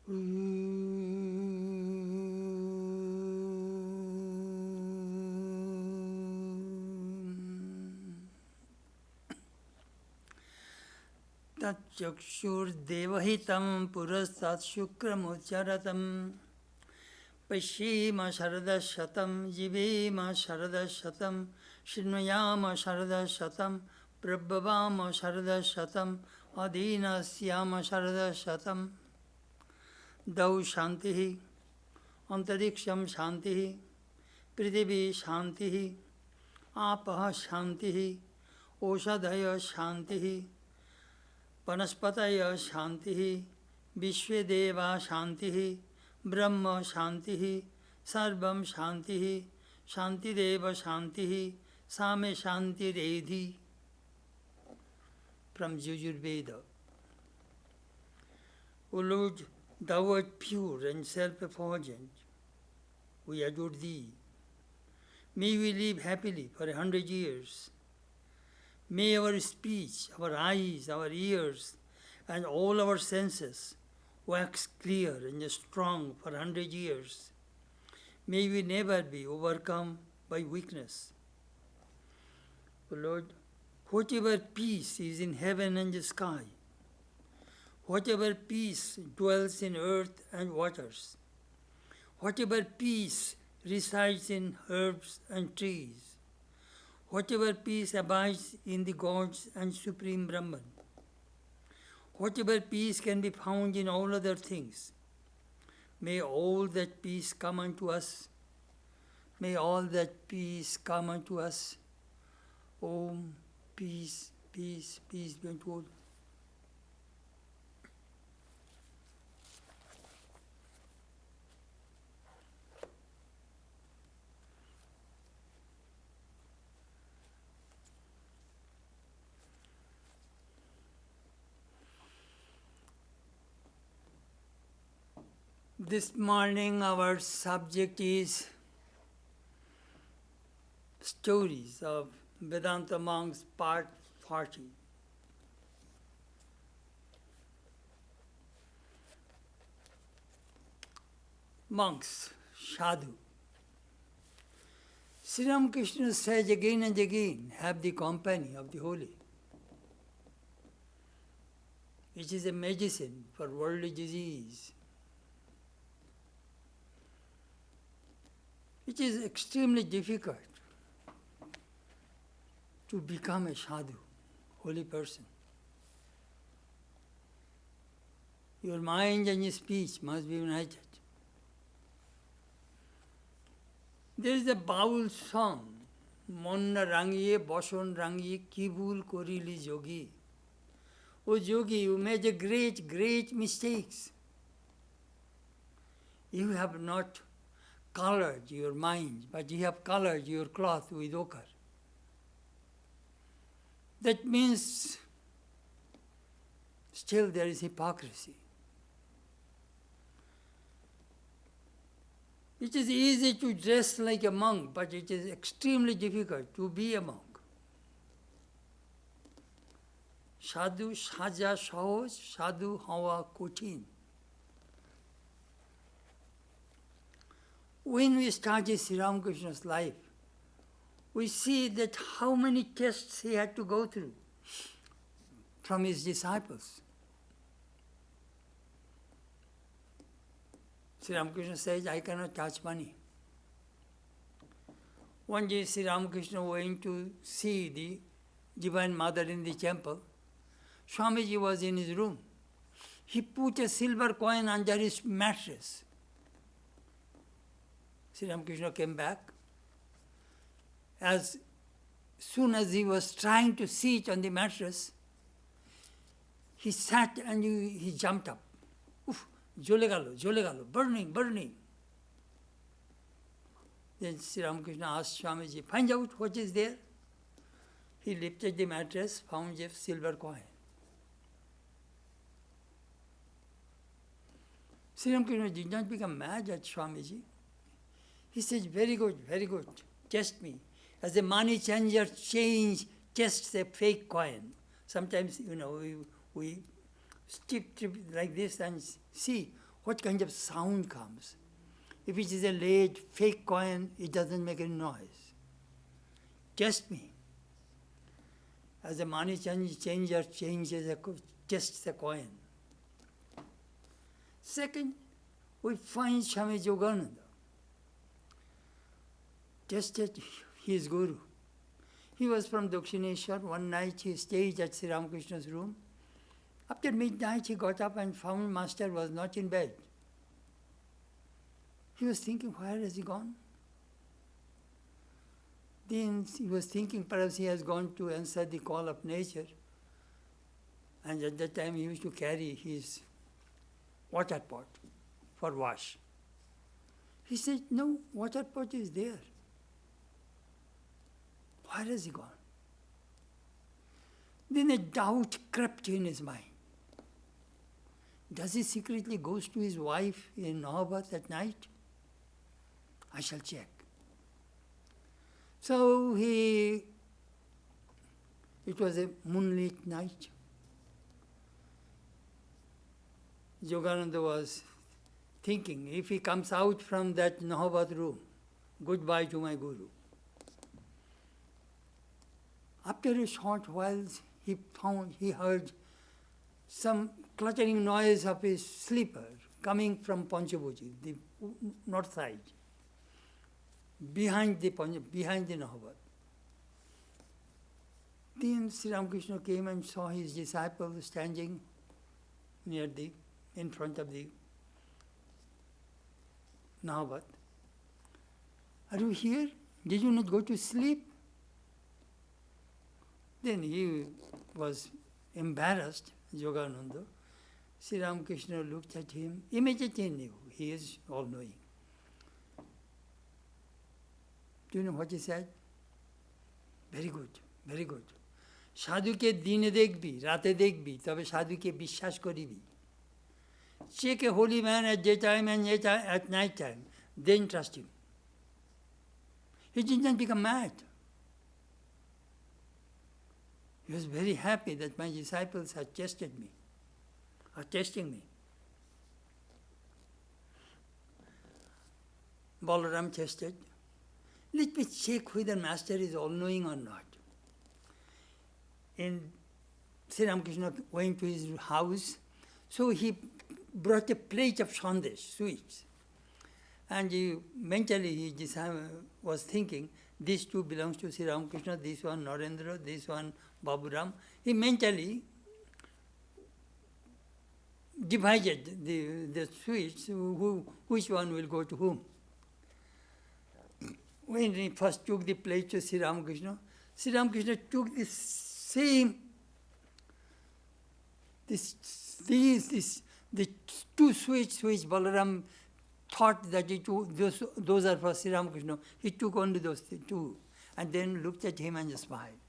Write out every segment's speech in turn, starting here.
Tatchakshurdevahitam purastat shukramucharatam Pashima Sharada Shatam Jivema Sharada Shatam Shinmayama Sharada Shatam Prabhavama Sharada Shatam Adina Syama Sharada Shatam Dau Shantihi Antariksham Shantihi Prithivi Shantihi Apaha Shantihi Oshadhaya Shantihi Vanaspataya Shantihi Vishvedeva Shantihi Brahma Shantihi Sarvam Shantihi Shantideva Shantihi Same Shantiredhi. From Yajurveda. O Lord, thou art pure and self-effulgent. We adore thee. May we live happily for 100 years. May our speech, our eyes, our ears, and all our senses wax clear and strong for 100 years. May we never be overcome by weakness. O Lord, whatever peace is in heaven and the sky, whatever peace dwells in earth and waters, whatever peace resides in herbs and trees, whatever peace abides in the gods and Supreme Brahman, whatever peace can be found in all other things, may all that peace come unto us. May all that peace come unto us. Om, peace, peace, peace be unto all. This morning our subject is stories of Vedanta monks, part 40. Monks, sadhu. Sri Ramakrishna says again and again, have the company of the holy. It is a medicine for worldly disease. It is extremely difficult to become a sadhu, holy person. Your mind and your speech must be united. There is a Baul song, Monna rangiye, Boshon rangiye, Kibul korili jogi. Oh yogi, you made a great, great mistakes. You have not colored your mind, but you have colored your cloth with ochre. That means still there is hypocrisy. It is easy to dress like a monk, but it is extremely difficult to be a monk. Sadhu saja sahoj, sadhu hawa kothin. When we study Sri Ramakrishna's life, we see that how many tests he had to go through from his disciples. Sri Ramakrishna says, I cannot touch money. One day Sri Ramakrishna went to see the Divine Mother in the temple. Swamiji was in his room. He put a silver coin under his mattress. Sri Ramakrishna came back. As soon as he was trying to sit on the mattress, he sat and he jumped up. Oof, jole galo, burning, burning. Then Sri Ramakrishna asked Swamiji, find out what is there. He lifted the mattress, found a silver coin. Sri Ramakrishna did not become mad at Swamiji. He says, very good, test me. As a money changer tests a fake coin. Sometimes, we stick like this and see what kind of sound comes. If it is a late, fake coin, it doesn't make any noise. Test me. As a money changer changes, tests the coin. Second, we find Swami Yogananda. Tested his guru. He was from Dakshineshwar. One night he stayed at Sri Ramakrishna's room. After midnight he got up and found Master was not in bed. He was thinking, where has he gone? Then he was thinking perhaps he has gone to answer the call of nature. And at that time he used to carry his water pot for wash. He said, no, water pot is there. Where has he gone? Then a doubt crept in his mind. Does he secretly goes to his wife in Nahabad at night? I shall check. So it was a moonlit night. Yogananda was thinking, if he comes out from that Nahabad room, goodbye to my guru. After a short while, he heard some cluttering noise of his sleeper coming from Panchabhuji, the north side, behind the Nahabad. Then Sri Ramakrishna came and saw his disciple standing in front of the Nahabad. Are you here? Did you not go to sleep? Then he was embarrassed, Yogananda. Sri Ramakrishna looked at him, immediately knew he is all-knowing. Do you know what he said? Very good, very good. সাধুকে দিনে দেখবি, রাতে দেখবি, তবে সাধুকে বিশ্বাস করিবি. Check a holy man at daytime and at night time, then trust him. He did not become mad. He was very happy that my disciples had tested me, are testing me. Balaram tested. Let me check whether Master is all-knowing or not. And Sri Ramakrishna went to his house, so he brought a plate of sandesh, sweets. And mentally he was thinking, this two belongs to Sri Ramakrishna, this one Narendra, this one Baburam. He mentally divided the sweets, which one will go to whom. When he first took the plate to Sri Ramakrishna took the same, the two sweets which Balaram thought that those are for Sri Ramakrishna. He took only those two and then looked at him and smiled.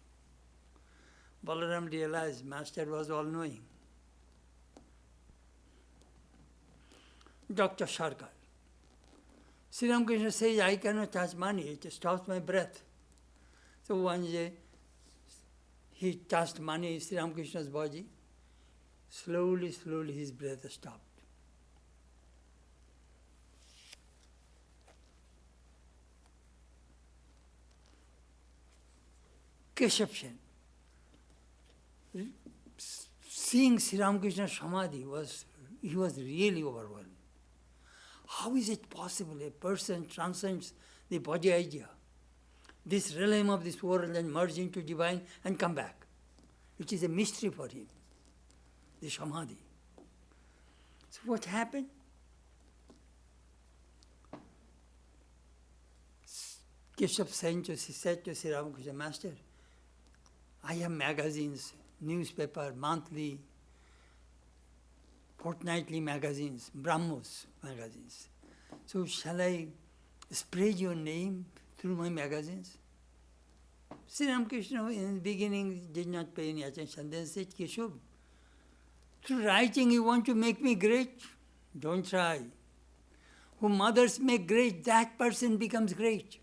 Balaram realized Master was all-knowing. Dr. Sarkar. Sri Ramakrishna says, I cannot touch money, it stops my breath. So one day, he touched money in Sri Ramakrishna's body. Slowly, slowly his breath stopped. Keshav Sen, seeing Sri Ramakrishna's Samadhi, he was really overwhelmed. How is it possible a person transcends the body idea, this realm of this world, and merge into divine and come back? It is a mystery for him, the Samadhi. So what happened? Keshav Sen said to Sri Ramakrishna, Master, I have magazines, newspaper, monthly, fortnightly magazines, Brahmos magazines. So shall I spread your name through my magazines? Sri Ramakrishna in the beginning did not pay any attention. Then said, Keshav, through writing you want to make me great? Don't try. Whom others make great, that person becomes great.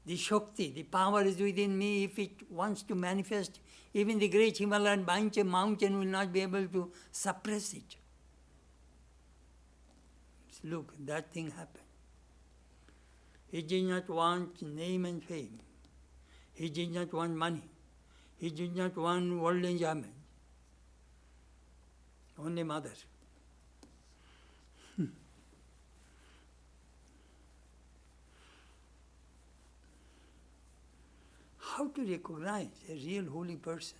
The Shakti, the power is within me. If it wants to manifest, even the great Himalayan mountain will not be able to suppress it. look, that thing happened. He did not want name and fame. He did not want money. He did not want worldly enjoyment. Only mother. How to recognize a real holy person?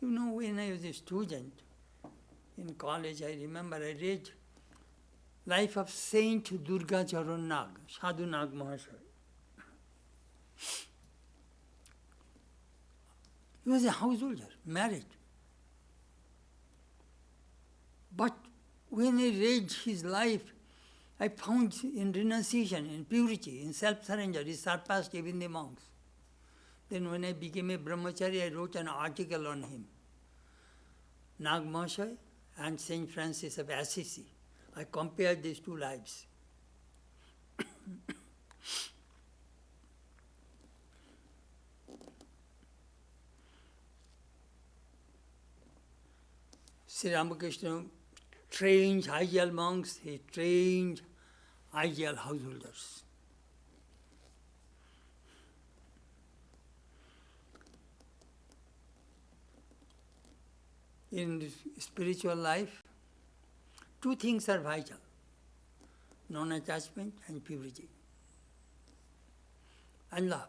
You know, when I was a student in college, I remember I read Life of Saint Durga Charan Nag, Sadhu Nag Mahasaya. He was a householder, married. But when I read his life, I found in renunciation, in purity, in self-surrender, he surpassed even the monks. Then when I became a brahmachari, I wrote an article on him. Nag Mahasaya and Saint Francis of Assisi. I compared these two lives. Sri Ramakrishna trained ideal monks, he trained ideal householders. In spiritual life, two things are vital: non-attachment and purity, and love.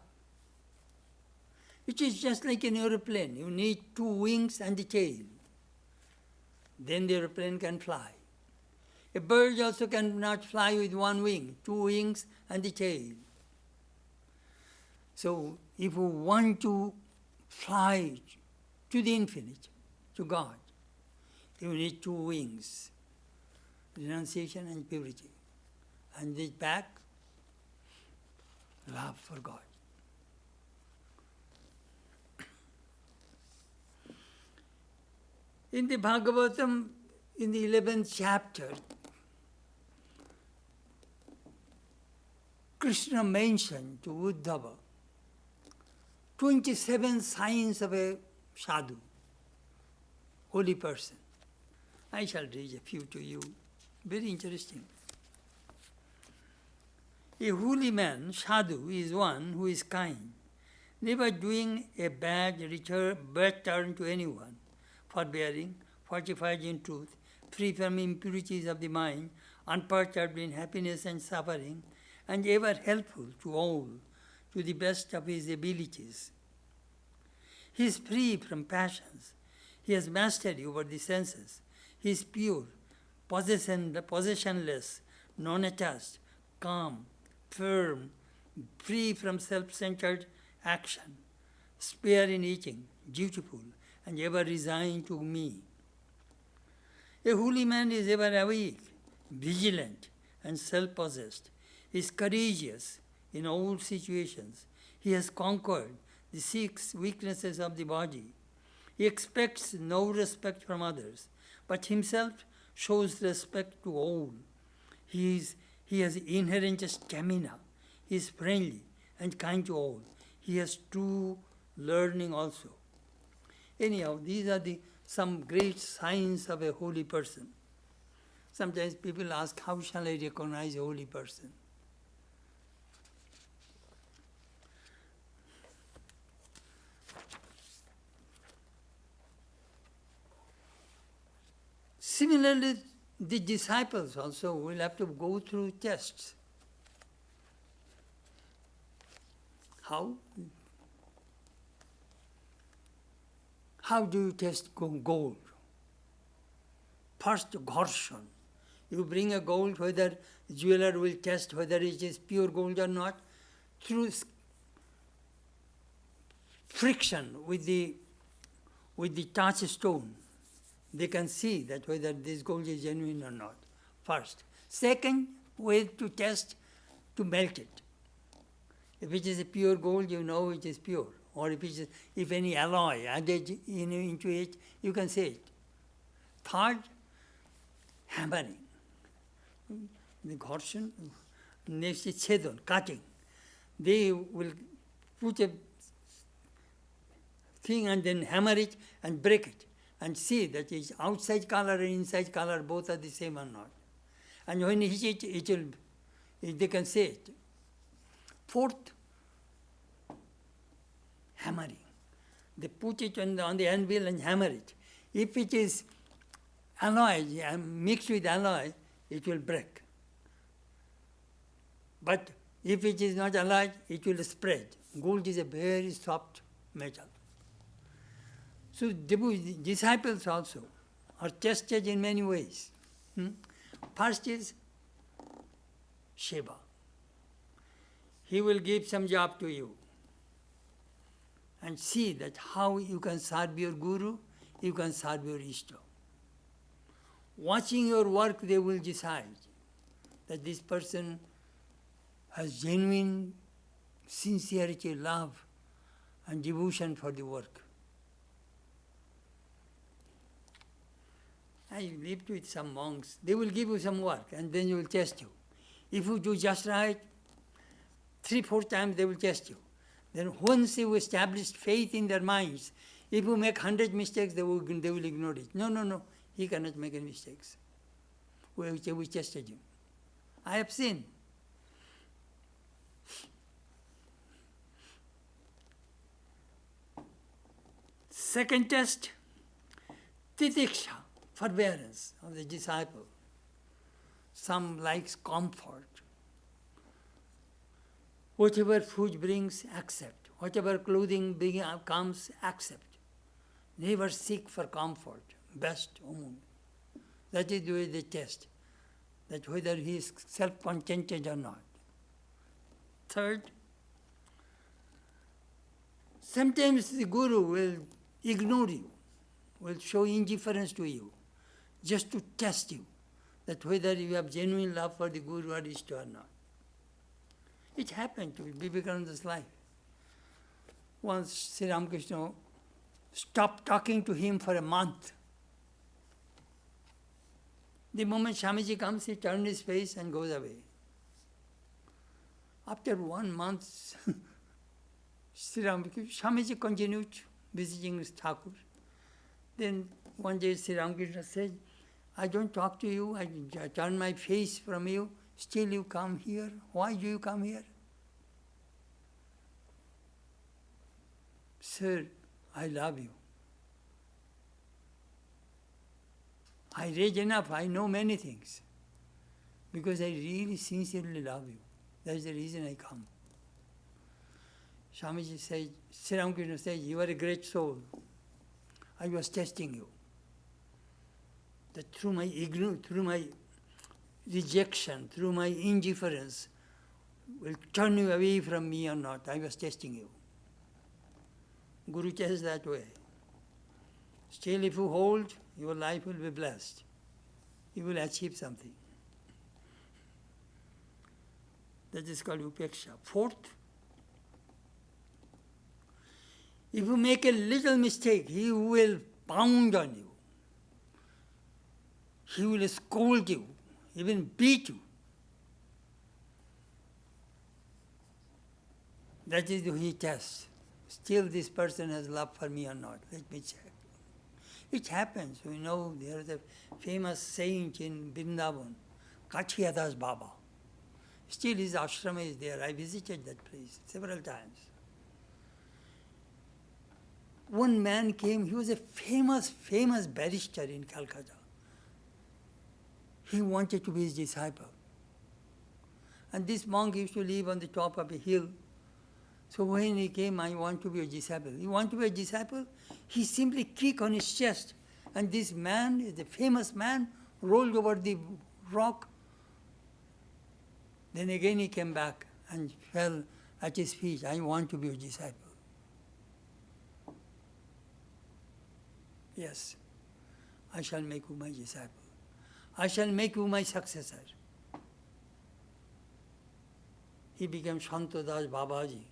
It is just like an aeroplane. You need two wings and the tail. Then the aeroplane can fly. A bird also cannot fly with one wing, two wings and the tail. So if you want to fly to the infinite, to God, you need two wings, renunciation and purity. And this back, love for God. In the Bhagavatam, in the 11th chapter, Krishna mentioned to Uddhava 27 signs of a sadhu, holy person. I shall read a few to you. Very interesting. A holy man, sadhu, is one who is kind, never doing a bad turn to anyone, forbearing, fortified in truth, free from impurities of the mind, unperturbed in happiness and suffering, and ever helpful to all, to the best of his abilities. He is free from passions. He has mastery over the senses. He is pure, possessionless, non-attached, calm, firm, free from self-centered action, spare in eating, dutiful, and ever resigned to me. A holy man is ever awake, vigilant, and self-possessed. He is courageous in all situations. He has conquered the 6 weaknesses of the body. He expects no respect from others, but himself shows respect to all. He has inherent stamina. He is friendly and kind to all. He has true learning also. Anyhow, these are some great signs of a holy person. Sometimes people ask, how shall I recognize a holy person? Similarly, the disciples also will have to go through tests. How? How do you test gold? First, ghorshan. You bring a gold, whether the jeweler will test whether it is pure gold or not, through friction with the touchstone. They can see that whether this gold is genuine or not, first. Second way to test, to melt it. If it is a pure gold, you know it is pure. Or if any alloy added into it, you can see it. Third, hammering. The ghorshan, next is chedan, cutting. They will put a thing and then hammer it and break it and see that it's outside color and inside color both are the same or not. And when he hits it, they can say it. Fourth, hammering. They put it on the anvil and hammer it. If it is alloy, mixed with alloy, it will break. But if it is not alloy, it will spread. Gold is a very soft metal. So disciples also are tested in many ways. First is Shiva. He will give some job to you and see that how you can serve your Guru, you can serve your Ishta. Watching your work, they will decide that this person has genuine sincerity, love, and devotion for the work. I lived with some monks. They will give you some work and then they will test you. If you do just right, 3-4 times they will test you. Then once you establish faith in their minds, if you make 100 mistakes, they will ignore it. No, he cannot make any mistakes. We tested him. I have seen. Second test, titiksha, forbearance of the disciple. Some likes comfort. Whatever food brings, accept. Whatever clothing comes, accept. Never seek for comfort, best own. That is the way they test, that whether he is self-contented or not. Third, sometimes the Guru will ignore you, will show indifference to you, just to test you, that whether you have genuine love for the Guru or Ishta or not. It happened to Vivekananda's life. Once Sri Ramakrishna stopped talking to him for a month. The moment Swamiji comes, he turns his face and goes away. After 1 month, Sri Ramakrishna, Swamiji continued visiting his Thakur. Then one day Sri Ramakrishna said, I don't talk to you, I turn my face from you, still you come here. Why do you come here? Sir, I love you. I read enough, I know many things. Because I really sincerely love you. That is the reason I come. Swamiji said, Sri Ramakrishna said, you are a great soul. I was testing you. That through my ignorance, through my rejection, through my indifference, will turn you away from me or not. I was testing you. Guru tests that way. Still, if you hold, your life will be blessed. You will achieve something. That is called upeksha. Fourth, if you make a little mistake, he will pound on you. He will scold you, even beat you. That is the way he tests. Still this person has love for me or not. Let me check. It happens. We know there is a famous saint in Vrindavan, Kachiyadas Baba. Still his ashrama is there. I visited that place several times. One man came, he was a famous barrister in Calcutta. He wanted to be his disciple. And this monk used to live on the top of a hill. So when he came, I want to be a disciple. You want to be a disciple? He simply kicked on his chest. And this man, the famous man, rolled over the rock. Then again he came back and fell at his feet. I want to be a disciple. Yes, I shall make you my disciple. I shall make you my successor. He became Shantadas Babaji,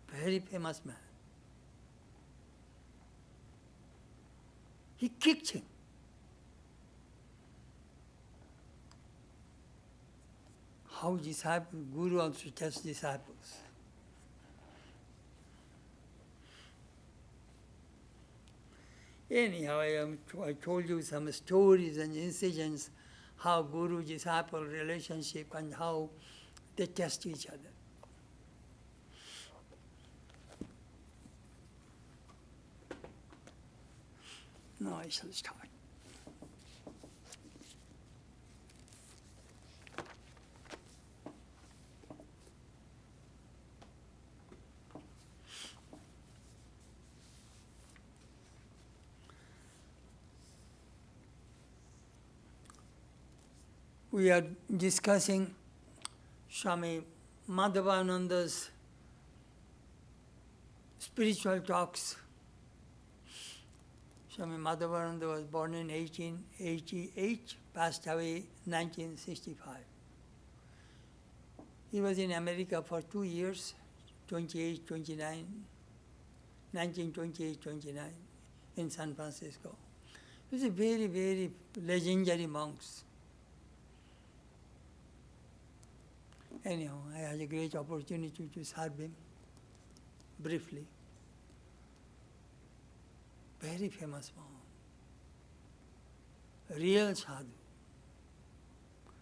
very famous man. He kicked him. How Guru also tests disciples. Anyhow, I told you some stories and incidents how guru-disciple relationship and how they test each other. Now I shall start. We are discussing Swami Madhavananda's spiritual talks. Swami Madhavananda was born in 1888, passed away 1965. He was in America for 2 years, 1928-29, in San Francisco. He was a very, very legendary monk. Anyhow, I had a great opportunity to serve him briefly. Very famous monk. Real sadhu.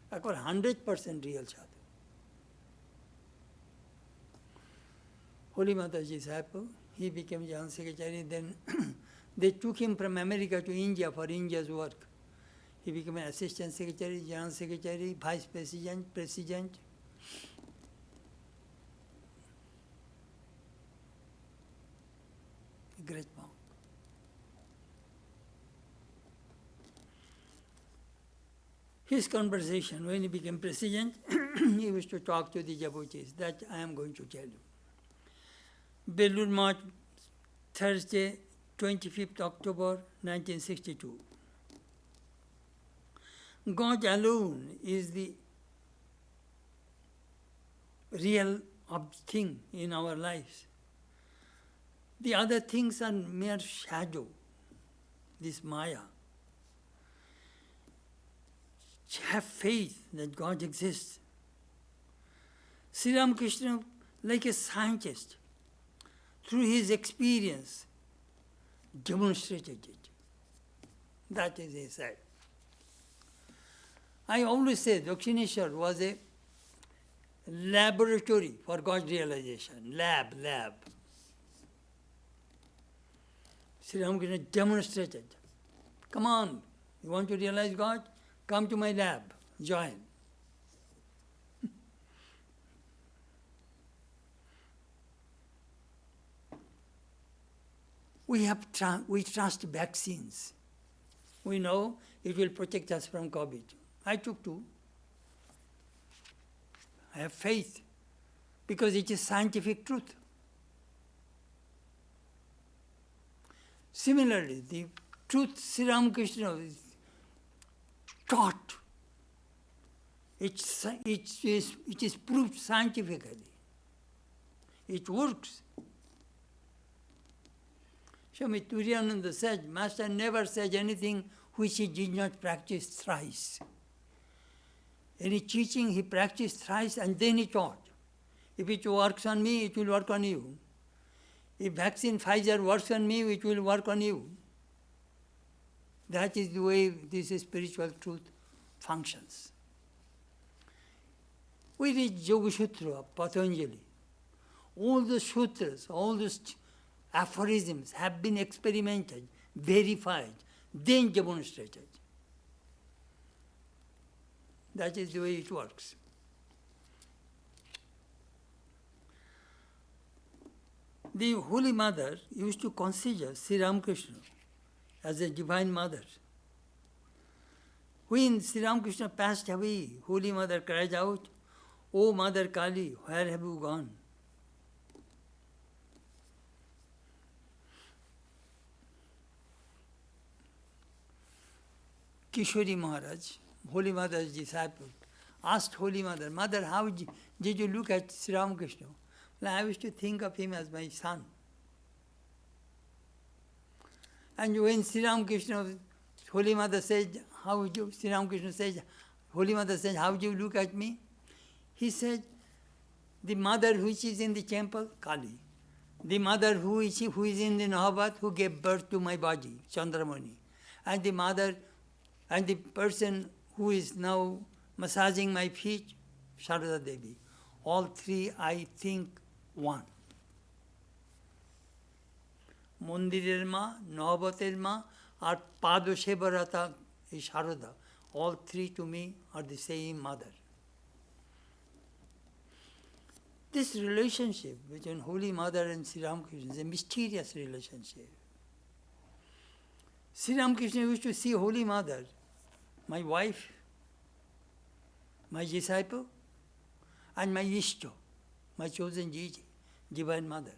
I call 100% real sadhu. Holy Mata's disciple, he became General Secretary. Then they took him from America to India for India's work. He became an Assistant Secretary, General Secretary, Vice President, President. A great monk. His conversation, when he became president, he used to talk to the devotees. That I am going to tell you. Belur Math, Thursday, 25th October 1962. God alone is the real thing in our lives. The other things are mere shadow, this Maya. Have faith that God exists. Sri Ramakrishna, like a scientist, through his experience, demonstrated it. That is, he said. I always say Dakshineshwar was a laboratory for God realization. Lab. Sri Ramakrishna demonstrated. Come on, you want to realize God? Come to my lab, join. We trust vaccines. We know it will protect us from COVID. I took two. I have faith because it is scientific truth. Similarly, the truth Sri Ramakrishna taught, it is proved scientifically. It works. Swami Turiyananda said, Master never said anything which he did not practice thrice. Any teaching he practiced thrice and then he taught. If it works on me, it will work on you. If vaccine Pfizer works on me, it will work on you. That is the way this spiritual truth functions. We read Yoga Sutra of Patanjali. All the sutras, all those aphorisms have been experimented, verified, then demonstrated. That is the way it works. The Holy Mother used to consider Sri Ramakrishna as a divine mother. When Sri Ramakrishna passed away, Holy Mother cried out, "O Mother Kali, where have you gone?" Kishori Maharaj, Holy Mother's disciple, asked Holy Mother, "Mother, how did you look at Sri Ramakrishna?" Well, I used to think of him as my son. And when Sri Ramakrishna, Holy Mother said, Sri Ramakrishna said, Holy Mother said, "How do you look at me?" He said, "The mother which is in the temple, Kali. The mother who is in the Nahabat, who gave birth to my body, Chandramani. And the mother, and the person who is now massaging my feet? Sharada Devi. All three, I think, one. Mondirer ma, Navabatir ma, or Padoshevarata is Sharada. All three to me are the same mother. This relationship between Holy Mother and Sri Ramakrishna is a mysterious relationship. Sri Ramakrishna used to see Holy Mother, my wife, my disciple, and my Ishto, my chosen Gigi, Divine Mother.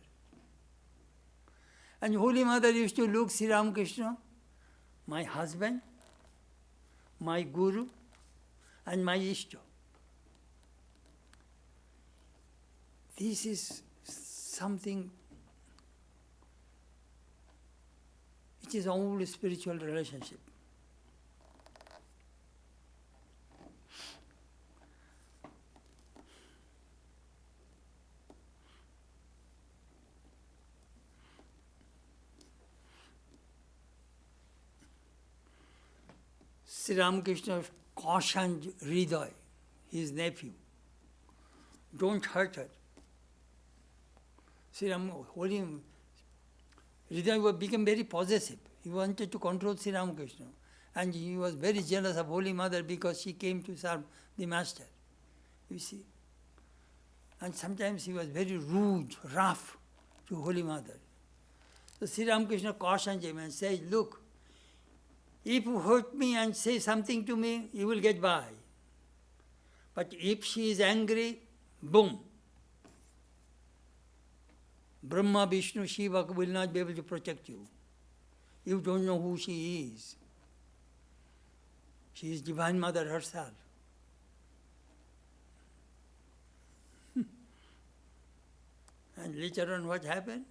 And Holy Mother used to look Sri Ramakrishna, my husband, my Guru, and my Ishto. This is something, it is only spiritual relationship. Sri Ramakrishna cautioned Hriday, his nephew, don't hurt her. Sri Hriday became very possessive. He wanted to control Sri Ramakrishna. And he was very jealous of Holy Mother because she came to serve the Master. You see. And sometimes he was very rude, rough to Holy Mother. So Sri Ramakrishna cautioned him and said, look, if you hurt me and say something to me, you will get by. But if she is angry, boom. Brahma, Vishnu, Shiva will not be able to protect you. You don't know who she is. She is Divine Mother herself. And later on what happened?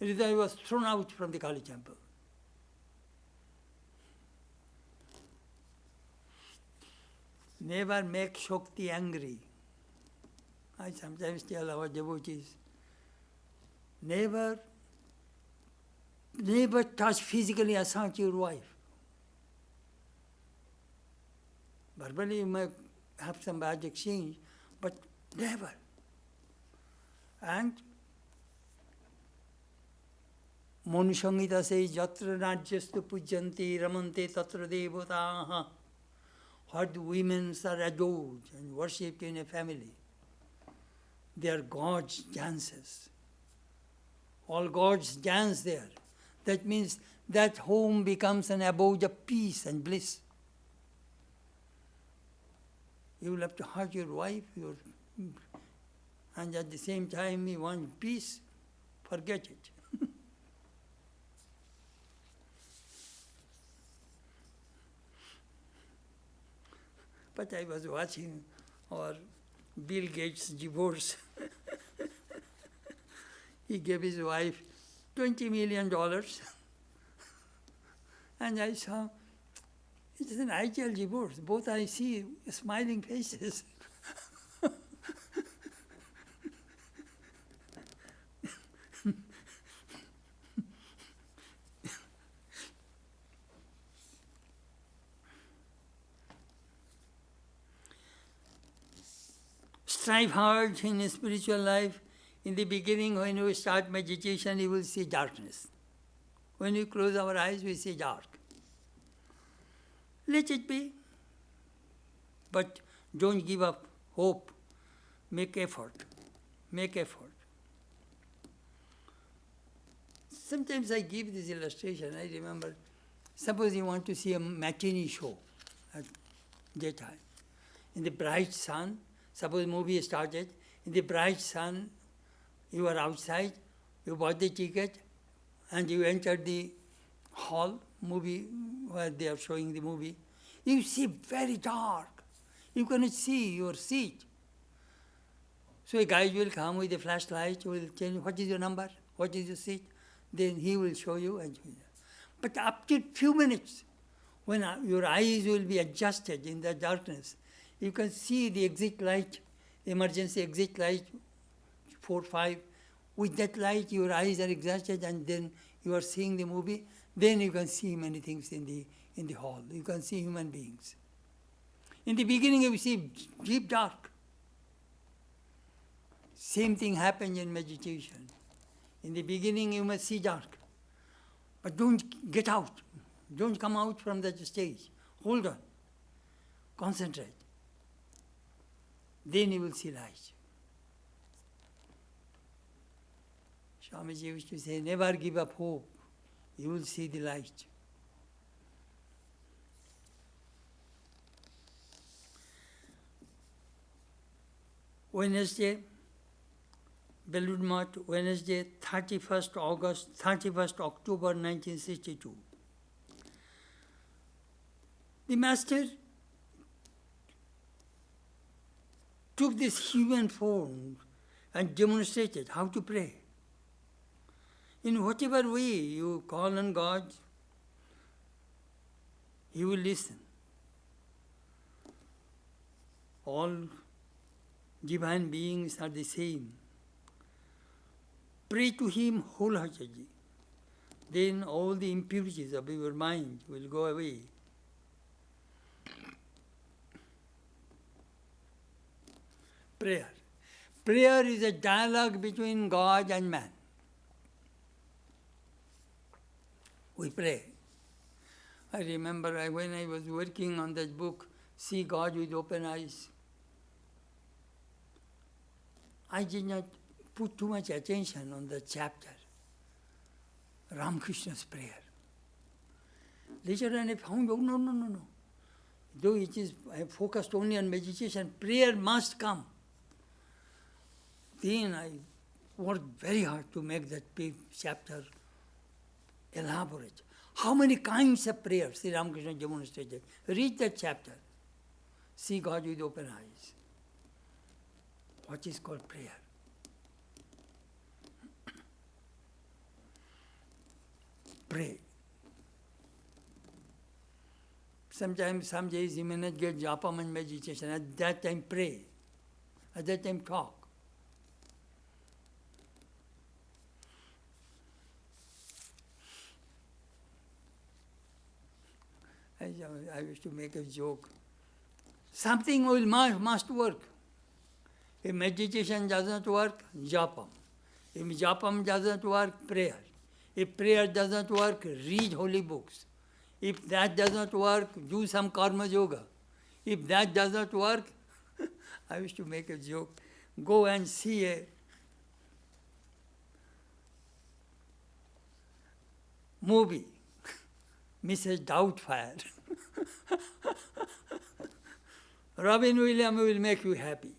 Hriday was thrown out from the Kali temple. Never make Shakti angry. I sometimes tell our devotees, never touch physically assault your wife. Verbally you may have some bad exchange, but never. And Manu Samhita says, Yatra Rajyastu Pujyanti Ramante Tatra Devataha. What women are adored and worshipped in a family. They are God's dances. All God's dance there. That means that home becomes an abode of peace and bliss. You will have to hurt your wife, and at the same time you want peace, forget it. But I was watching our Bill Gates' divorce. He gave his wife $20 million. And I saw, it is an ideal divorce. Both I see smiling faces. Strive hard in spiritual life. In the beginning, when you start meditation, you will see darkness. When we close our eyes, we see dark. Let it be. But don't give up hope. Make effort. Make effort. Sometimes I give this illustration. I remember, suppose you want to see a matinee show at daytime. In the bright sun, suppose movie started, in the bright sun, you are outside, you bought the ticket, and you entered the hall, movie, where they are showing the movie. You see very dark. You cannot see your seat. So a guy will come with a flashlight, will tell you, what is your number, what is your seat? Then he will show you. But up to few minutes, when your eyes will be adjusted in the darkness, you can see the exit light, emergency exit light, 4, 5. With that light, your eyes are adjusted, and then you are seeing the movie. Then you can see many things in the hall. You can see human beings. In the beginning you see deep dark. Same thing happens in meditation. In the beginning you must see dark. But don't get out. Don't come out from that stage. Hold on. Concentrate. Then you will see light. Swamiji used to say, never give up hope. You will see the light. Wednesday, Belud Math, Wednesday, 31st October 1962. The Master took this human form and demonstrated how to pray. In whatever way you call on God, He will listen. All divine beings are the same. Pray to Him wholeheartedly. Then all the impurities of your mind will go away. Prayer. Prayer is a dialogue between God and man. We pray. I remember when I was working on that book, See God with Open Eyes, I did not put too much attention on the chapter, Ramakrishna's prayer. Later on I found, oh no. Though it is I focused only on meditation, prayer must come. Then I worked very hard to make that big chapter elaborate. How many kinds of prayers Sri Ramakrishna demonstrated? Read that chapter. See God with open eyes. What is called prayer? Pray. Sometimes, some days you may not get japam and meditation. At that time, pray. At that time, talk. I used to make a joke. Something must work. If meditation doesn't work, japam. If japam doesn't work, prayer. If prayer doesn't work, read holy books. If that doesn't work, do some karma yoga. If that doesn't work, I used to make a joke. Go and see a movie, Mrs. Doubtfire. Robin Williams will make you happy.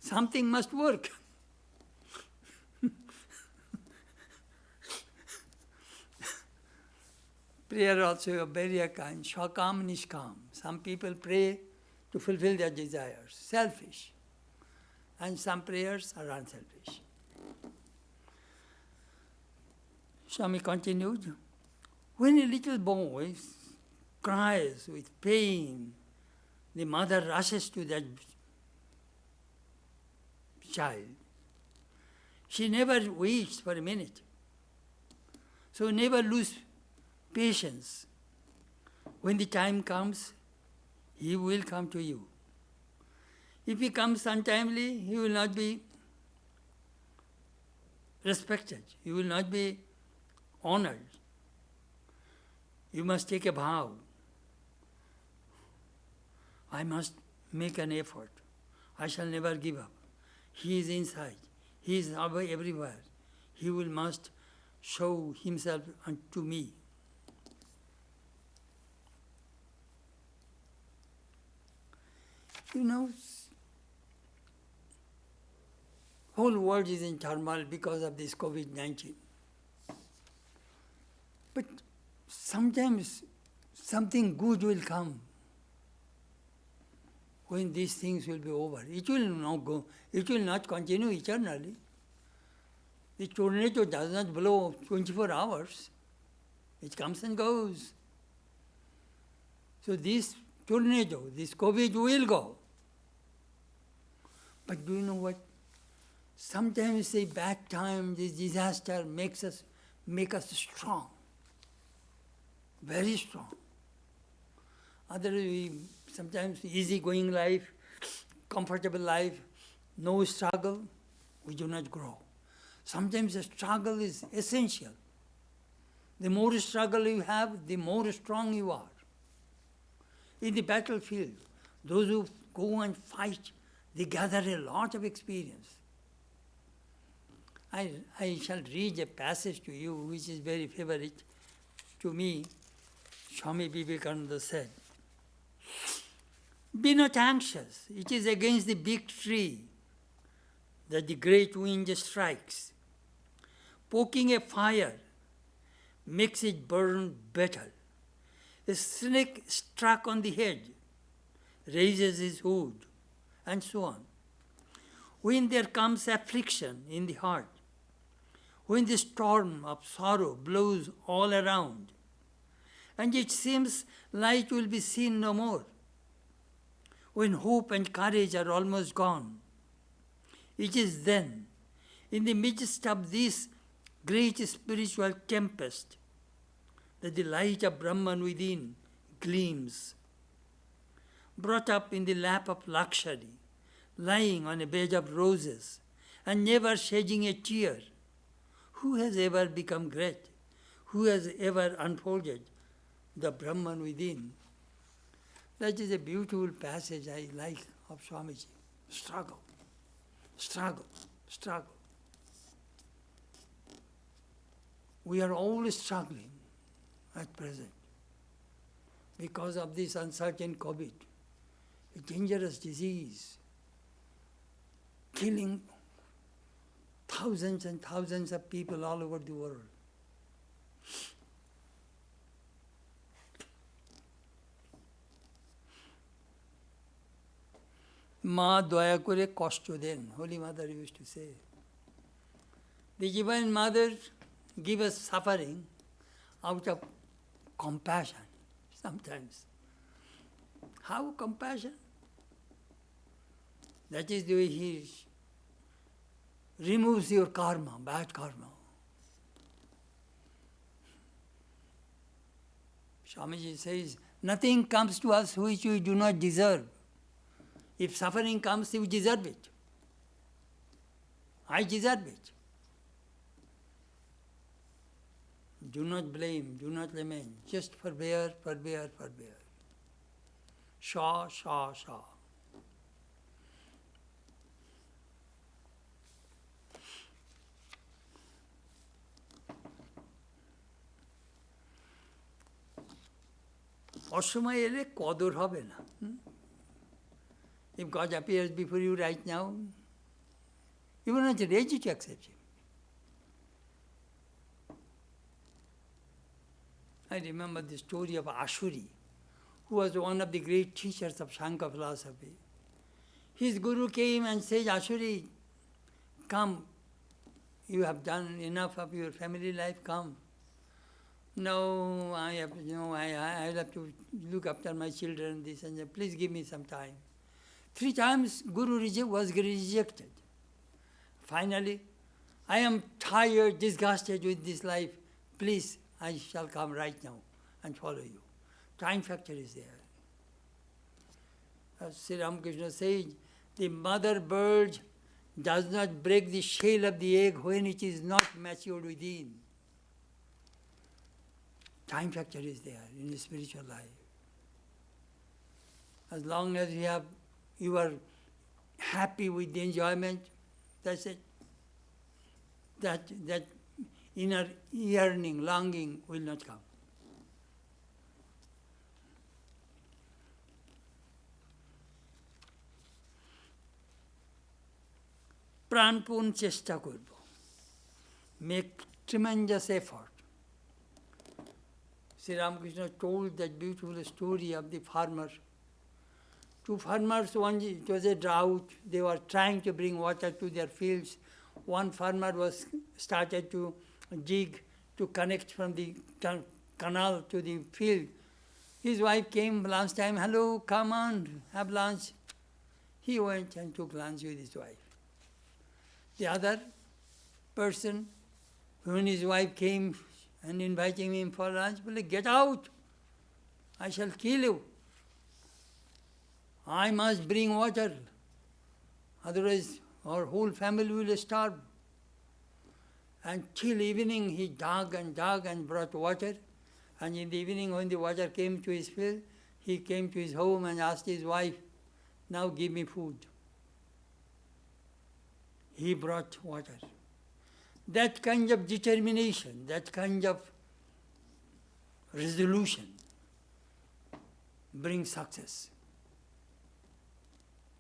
Something must work. Prayer also of various kinds, shakam, nishkam. Some people pray to fulfill their desires, selfish. And some prayers are unselfish. Swami continued, when a little boy cries with pain, the mother rushes to that child. She never waits for a minute. So never lose patience. When the time comes, he will come to you. If he comes untimely, he will not be respected. He will not be honored. You must take a vow. I must make an effort. I shall never give up. He is inside. He is everywhere. He must show himself unto me. You know, whole world is in turmoil because of this COVID-19. But sometimes something good will come when these things will be over. It will not go. It will not continue eternally. The tornado does not blow 24 hours. It comes and goes. So this tornado, this COVID will go. But do you know what? Sometimes the bad time, this disaster make us strong. Very strong. Otherwise, sometimes easy-going life, comfortable life, no struggle, we do not grow. Sometimes the struggle is essential. The more struggle you have, the more strong you are. In the battlefield, those who go and fight, they gather a lot of experience. I shall read a passage to you which is very favorite to me. Swami Vivekananda said, "Be not anxious. It is against the big tree that the great wind strikes. Poking a fire makes it burn better. A snake struck on the head raises his hood," and so on. When there comes affliction in the heart, when the storm of sorrow blows all around, and it seems light will be seen no more, when hope and courage are almost gone, it is then, in the midst of this great spiritual tempest, that the light of Brahman within gleams. Brought up in the lap of luxury, lying on a bed of roses, and never shedding a tear, who has ever become great? Who has ever unfolded the Brahman within? That is a beautiful passage I like of Swamiji. Struggle, struggle, struggle. We are all struggling at present because of this uncertain COVID, a dangerous disease, killing thousands and thousands of people all over the world. Ma daya kore koshto den, Holy Mother used to say. The Divine Mother gives us suffering out of compassion sometimes. How compassion? That is the way He removes your karma, bad karma. Swamiji says, nothing comes to us which we do not deserve. If suffering comes, you deserve it. I deserve it. Do not blame, do not lament. Just forbear, forbear, forbear. Sha, sha, sha. অসময় এলে কদর হবে না. If God appears before you right now, you are not ready to accept Him. I remember the story of Ashuri, who was one of the great teachers of Shankar philosophy. His guru came and said, Ashuri, come, you have done enough of your family life, come. No, I have to look after my children, this and that. Please give me some time. 3 times Guru was rejected. Finally, I am tired, disgusted with this life. Please, I shall come right now and follow you. Time factor is there. As Sri Ramakrishna says, the mother bird does not break the shell of the egg when it is not matured within. Time factor is there in the spiritual life. As long as you are happy with the enjoyment, that's it. That inner yearning, longing will not come. প্রাণপণ চেষ্টা করব. Make tremendous effort. Sri Ramakrishna told that beautiful story of the farmer. 2 farmers, it was a drought, they were trying to bring water to their fields. One farmer was started to dig to connect from the canal to the field. His wife came lunchtime, hello, come on, have lunch. He went and took lunch with his wife. The other person, when his wife came and inviting him for lunch, well, get out, I shall kill you. I must bring water, otherwise our whole family will starve. And till evening he dug and brought water. And in the evening when the water came to his field, he came to his home and asked his wife, now give me food. He brought water. That kind of determination, that kind of resolution brings success.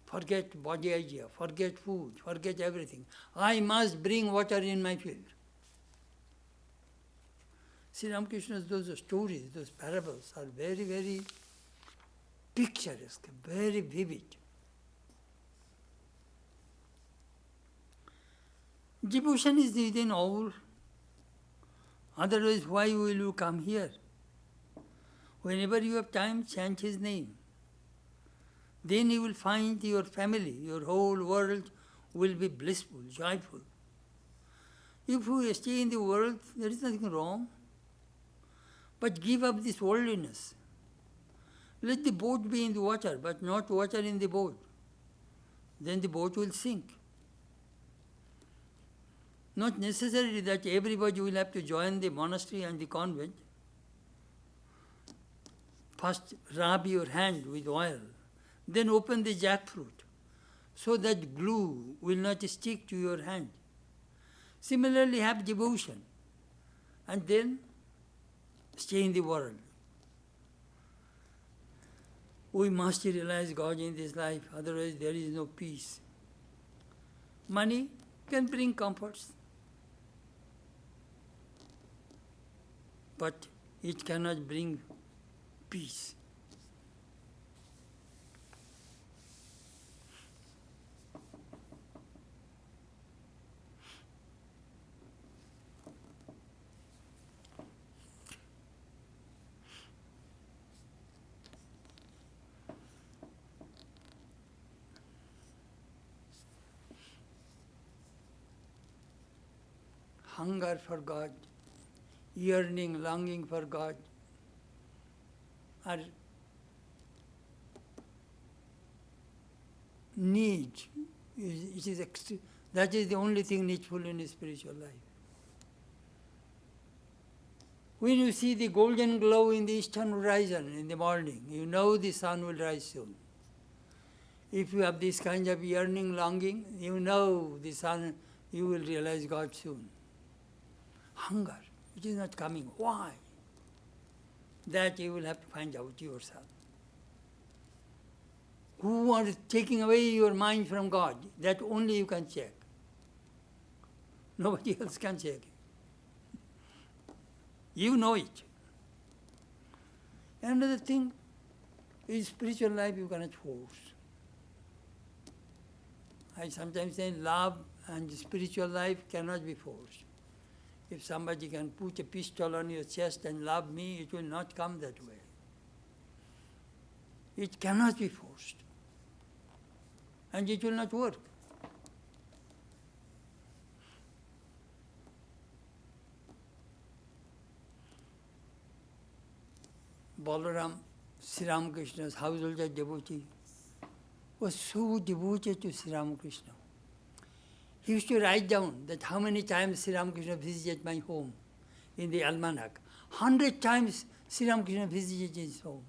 Forget body idea, forget food, forget everything. I must bring water in my field. Sri Ramakrishna's those stories, those parables are very, very picturesque, very vivid. Devotion is within all. Otherwise, why will you come here? Whenever you have time, chant his name. Then you will find your family, your whole world will be blissful, joyful. If you stay in the world, there is nothing wrong. But give up this worldliness. Let the boat be in the water, but not water in the boat. Then the boat will sink. Not necessarily that everybody will have to join the monastery and the convent. First rub your hand with oil, then open the jackfruit, so that glue will not stick to your hand. Similarly, have devotion, and then stay in the world. We must realize God in this life, otherwise there is no peace. Money can bring comforts, but it cannot bring peace. Hunger for God, yearning, longing for God are need. That is the only thing needful in spiritual life. When you see the golden glow in the eastern horizon in the morning, you know the sun will rise soon. If you have this kind of yearning, longing, you know the sun, you will realize God soon. Hunger, which is not coming. Why? That you will have to find out yourself. Who are taking away your mind from God? That only you can check. Nobody else can check it. You know it. Another thing is spiritual life you cannot force. I sometimes say love and spiritual life cannot be forced. If somebody can put a pistol on your chest and love me, it will not come that way. It cannot be forced. And it will not work. Balaram, Sri Ramakrishna's household devotee, was so devoted to Sri Ramakrishna. He used to write down that how many times Sri Ramakrishna visited my home in the almanac. 100 times Sri Ramakrishna visited his home.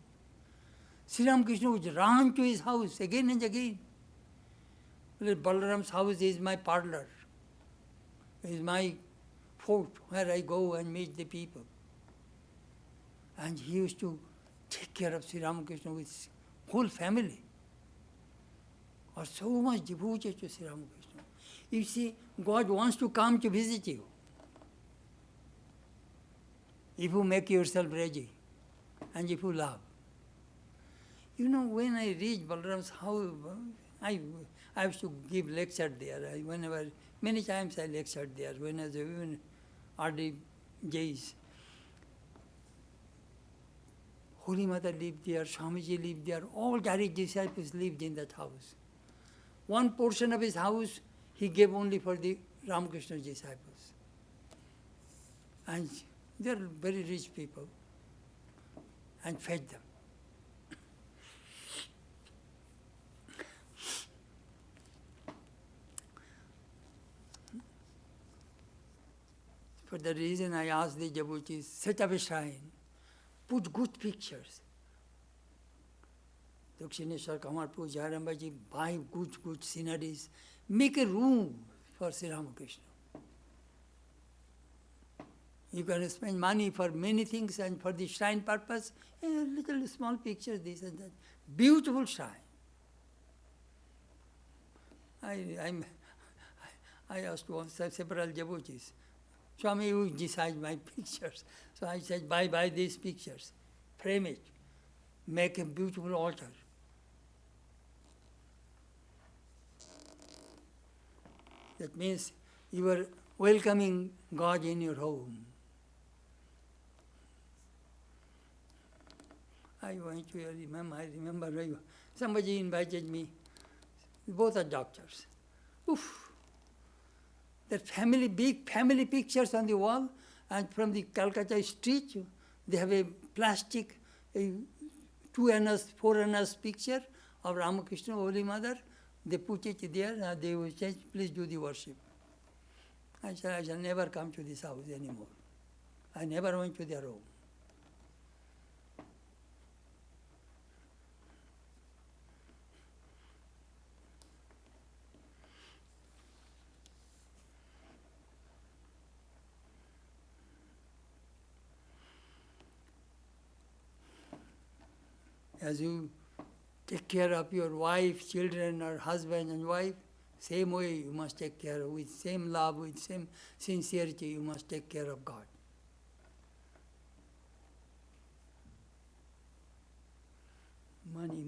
Sri Ramakrishna would run to his house again and again. Balaram's house is my parlor, is my fort where I go and meet the people. And he used to take care of Sri Ramakrishna with his whole family. Are so much devoted to Sri Ramakrishna. You see, God wants to come to visit you. If you make yourself ready and if you love. You know, when I reach Balaram's house, I used to give lecture there. Many times I lectured there when I was even early days. Holy Mother lived there, Swamiji lived there, all direct disciples lived in that house. One portion of his house he gave only for the Ramakrishna disciples. And they are very rich people, and fed them. For the reason I asked the Jabutis, set up a shrine, put good pictures. Dakshineshwar Kamarpur, Jayarambaji, buy good sceneries, make a room for Sri Ramakrishna. You can spend money for many things, and for the shrine purpose, a little small pictures, this and that. Beautiful shrine. I asked several Jabutis, Swami, you decide my pictures. So I said, buy these pictures, frame it, make a beautiful altar. That means you are welcoming God in your home. I remember somebody invited me. Both are doctors. Oof! That big family pictures on the wall, and from the Calcutta street, they have a plastic, a 2 annas, 4 annas picture of Ramakrishna, Holy Mother. They put it there, and they will say, please do the worship. I said, I shall never come to this house anymore. I never went to their home. As you take care of your wife, children, or husband and wife, same way you must take care of, with same love, with same sincerity, you must take care of God. Money.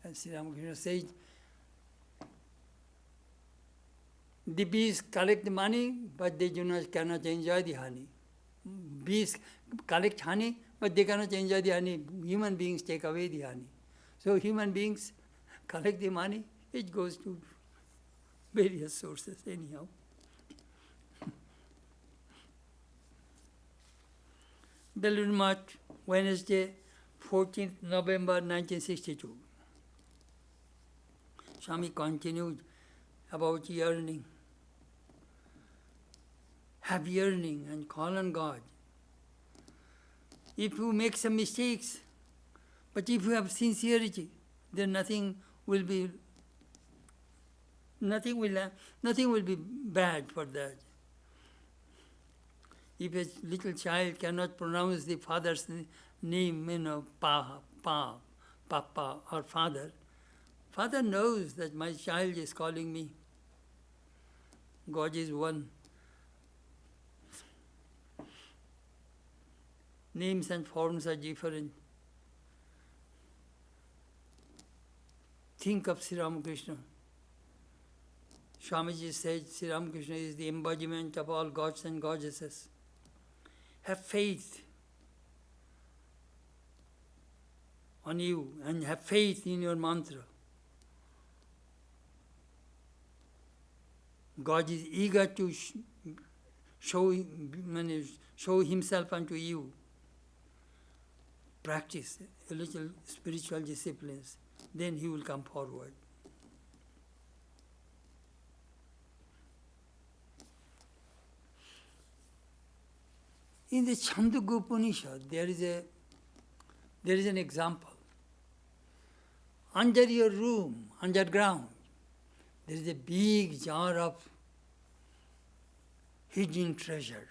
As Sri Ramakrishna says, the bees collect the money, but they cannot enjoy the honey. Bees collect honey, but they cannot enjoy the honey. Human beings take away the honey. So human beings collect the money, it goes to various sources anyhow. Belur Math, Wednesday, 14th November 1962. Swami continued about yearning. Have yearning and call on God. If you make some mistakes, but if you have sincerity, then nothing will be bad for that. If a little child cannot pronounce the father's name, Papa or father, father knows that my child is calling me. God is one. Names and forms are different. Think of Sri Ramakrishna. Swamiji said Sri Ramakrishna is the embodiment of all gods and goddesses. Have faith on you and have faith in your mantra. God is eager to show himself unto you. Practice a little spiritual disciplines, then he will come forward. In the Chandogya Upanishad, there is an example. Under your room, underground, there is a big jar of hidden treasure,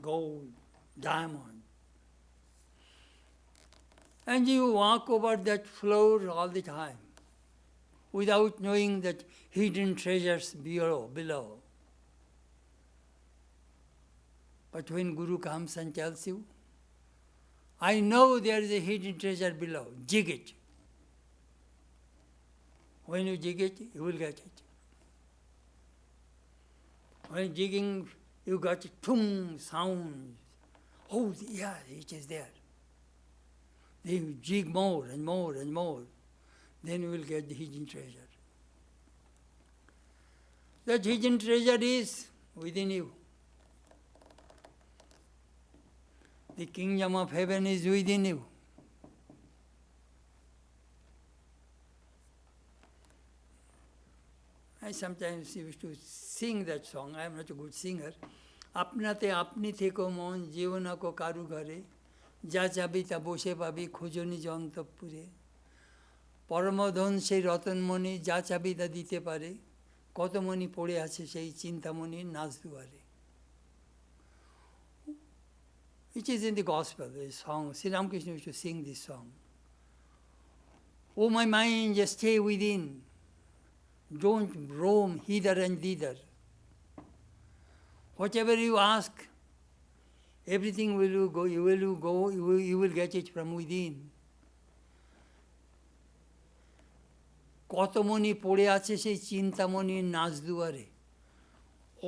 gold, diamond. And you walk over that floor all the time without knowing that hidden treasures below. But when Guru comes and tells you, I know there is a hidden treasure below, jig it. When you jig it, you will get it. When jigging, you got a tum sound. Oh, yeah, it is there. Then you jig more and more and more. Then you will get the hidden treasure. That hidden treasure is within you. The kingdom of heaven is within you. I sometimes used to sing that song. I am not a good singer. আপনাতে আপনি থেকো মন যেও না কো কারু ঘরে যা চাবি তা বসে পাবি খোঁজনি অন্তঃপুরে পরমধন সেই রতনমণি যা চাবি তা দিতে পারে কত মণি পড়ে আছে সেই চিন্তামণির নাচ দুয়ারে. It is in the gospel, the song. Sri Ramakrishna used to sing this song. Oh my mind, just stay within. Don't roam hither and thither. Whatever you ask, everything will go, you will get it from within. কত মণি পড়ে আছে সেই চিন্তামণির নাচ দুয়ারে.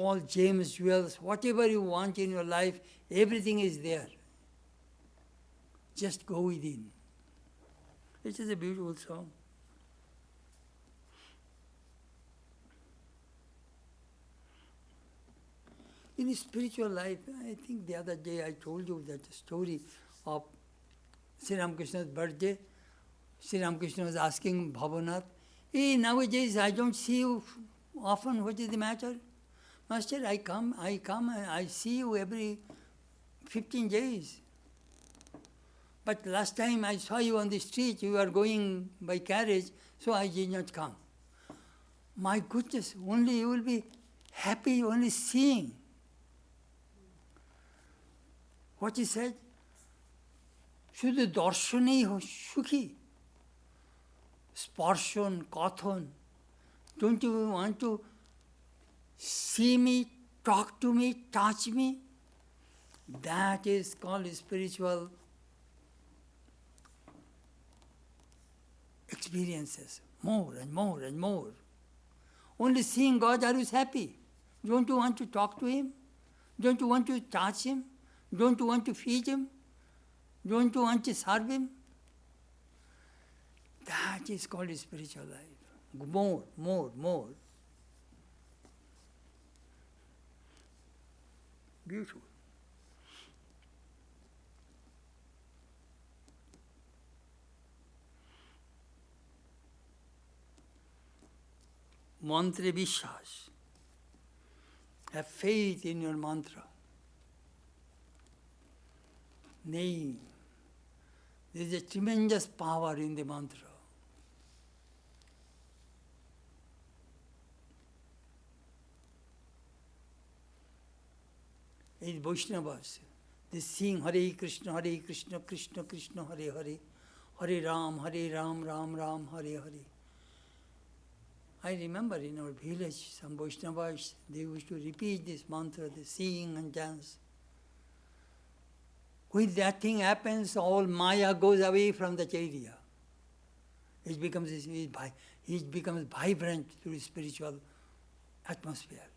All gems, jewels, whatever you want in your life, everything is there. Just go within. It is a beautiful song. In spiritual life, I think the other day I told you that story of Sri Ramakrishna's birthday. Sri Ramakrishna was asking Bhavanath, hey, nowadays I don't see you often, what is the matter? Master, I come, I see you every 15 days. But last time I saw you on the street, you were going by carriage, so I did not come. My goodness, only you will be happy only seeing. What he said? শুধু দর্শনেই সুখী স্পর্শন কথন. Don't you want to see me, talk to me, touch me? That is called spiritual experiences. More and more and more. Only seeing God, are you happy? Don't you want to talk to Him? Don't you want to touch Him? Don't you want to feed Him? Don't you want to serve Him? That is called spiritual life. More, more, more. Beautiful. Mantra Vishwas. Have faith in your mantra. Name. There is a tremendous power in the mantra. In Vaishnavas, they sing Hare Krishna, Krishna Krishna, Hare Hare, Hare Ram, Ram Ram, Hare Hare. I remember in our village, some Vaishnavas, they used to repeat this mantra, they sing and dance. When that thing happens, all Maya goes away from that area. It becomes vibrant through spiritual atmosphere.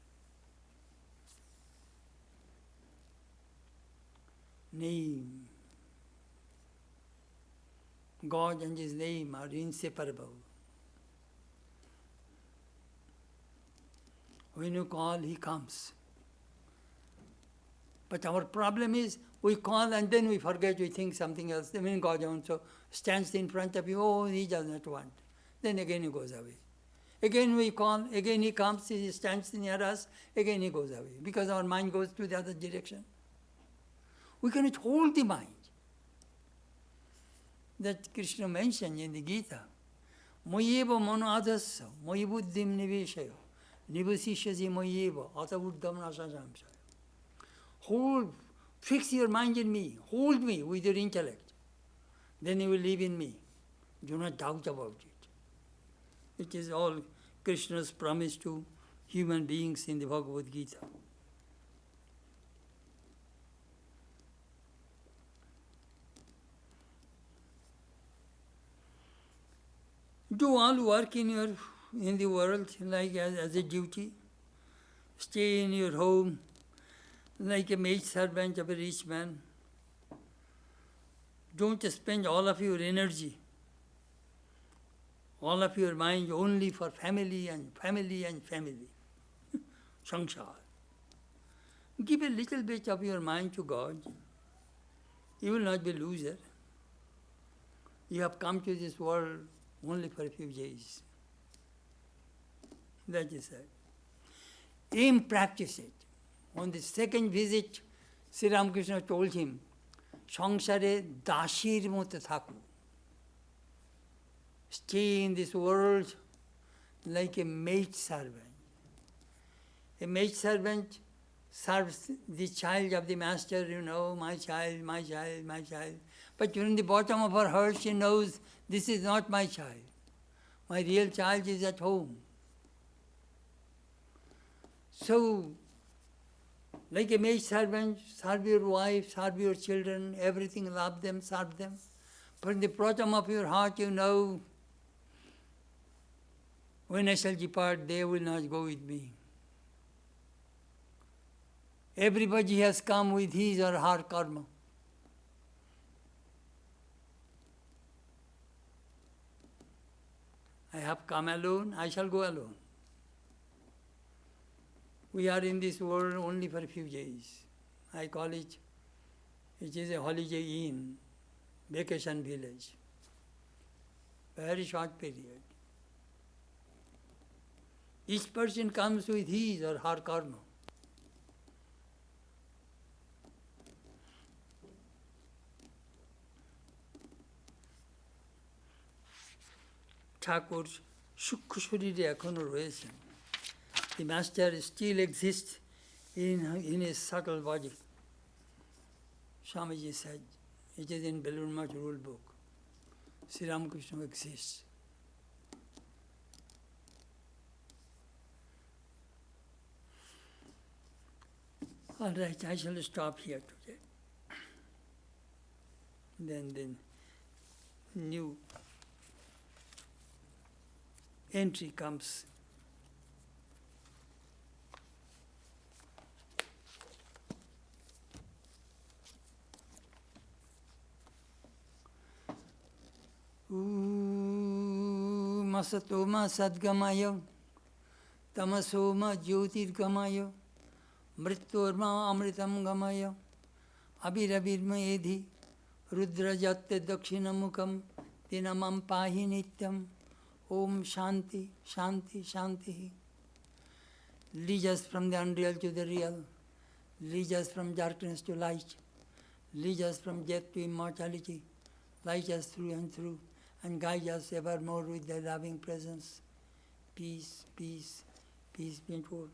Name. God and His name are inseparable. When you call, He comes. But our problem is, we call and then we forget, we think something else. Then when God also stands in front of you, oh, He does not want. Then again He goes away. Again we call, again He comes, He stands near us, again He goes away. Because our mind goes to the other direction. We cannot hold the mind. That Krishna mentioned in the Gita. Moyeva mano adhasya, moyi buddhim niveshayo, nivasishyasi moyeva, atavuddham nasajamsa. Hold, fix your mind in me, hold me with your intellect. Then you will live in me. Do not doubt about it. It is all Krishna's promise to human beings in the Bhagavad Gita. Do all work in the world like as a duty. Stay in your home like a maid servant of a rich man. Don't spend all of your energy, all of your mind only for family and family and family. Samsara. Give a little bit of your mind to God. You will not be a loser. You have come to this world only for a few days. That is it. Aim, practice it. On the second visit, Sri Ramakrishna told him, Sangsare dashir moto thaku. Stay in this world like a maid servant. A maid servant serves the child of the master, my child, my child, my child. But in the bottom of her heart she knows, this is not my child. My real child is at home. So, like a maid servant, serve your wife, serve your children, everything, love them, serve them. But in the bottom of your heart you know, when I shall depart, they will not go with me. Everybody has come with his or her karma. I have come alone, I shall go alone. We are in this world only for a few days. I call it is a holiday inn, vacation village. Very short period. Each person comes with his or her karma. ঠাকুর সূক্ষ্ম শরীরে এখনও রয়েছেন. The master still exists in his subtle body. Swamiji said, it is in Balaram rule book. Sri Ramakrishna exists. All right, I shall stop here today. Then the new entry comes. Masatoma sadgamaya, tamasoma jyotirgamaya, mrityorma amritam gamaya, abhiravirma edhi, rudrajatte dakshinamukam, dinamam pahi nityam. Om Shanti, Shanti, Shanti. Lead us from the unreal to the real. Lead us from darkness to light. Lead us from death to immortality. Light us through and through, and guide us evermore with thy loving presence. Peace, peace, peace be to all.